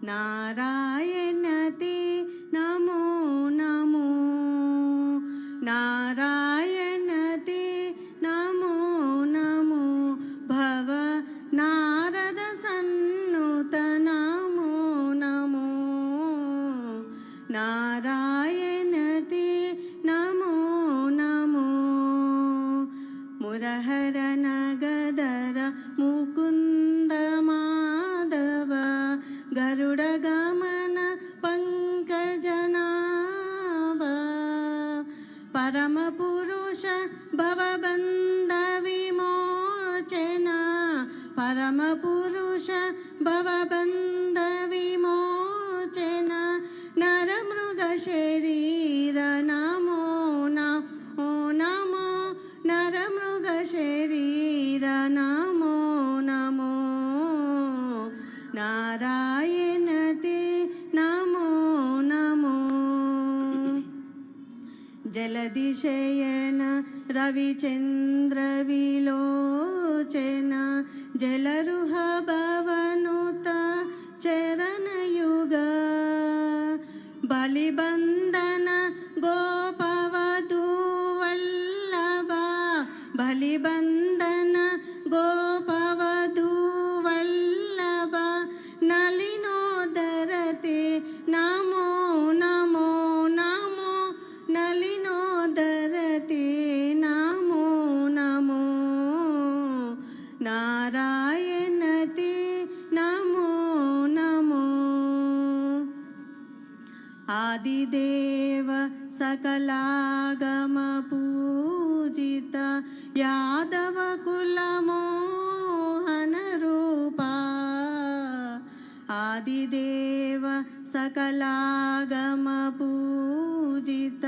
नारायण ते नमो नमो नारायण ते नमो नमो भव नारद सन्नुत नमो नमो नारायण ते नमो नमो मुरहर नगदर मुकुंद माधव गरुड़ गमन पंकजनाभ परम पुरुष भवबंध विमोचन परम पुरुष भवबंध विमोचन नर मृग शरीर नमो नमो नमो नर मृग शरीर नमो नमो नारायण ते नमो नमो जलदिशयन रविचंद्र विलोचन जलरुह भवनुत चरणयुग बलिबंधन गोपवधू वल्लभ बलिबंधन गोपवधू वल्लभ नलिनोदरते नमो नमो नमो नलिनोदरते नमो नमो नारायण ते नमो नमो आदिदेव सकलागम पूजित यादव कुल मोहन रूपा आदिदेव सकलागम पूजित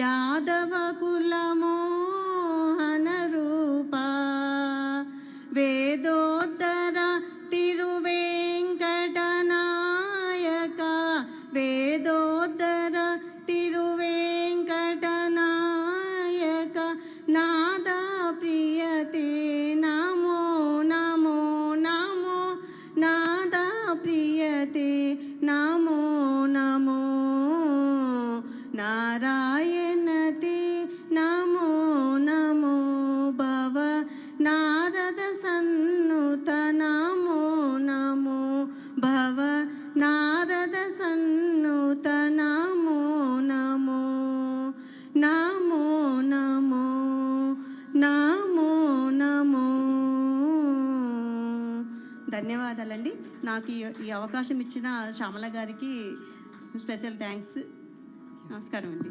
यादव कुल मोहन रूपा वेदोद्धर तिरुवेंकटनायक वेदोद्धर तिरुवेंकटनायक नाद प्रियते नमो नमो नमो नाद प्रियते नमो नमो नारायण ते नमो नमो भव नारद सन्नुत नमो नमो भव नारद सन्नुत नमो नमो नमो नमो नमो नमो ధన్యవాదాలండి. నాకు ఈ అవకాశం ఇచ్చిన శ్యామల గారికి స్పెషల్ థ్యాంక్స్. నమస్కారం అండి.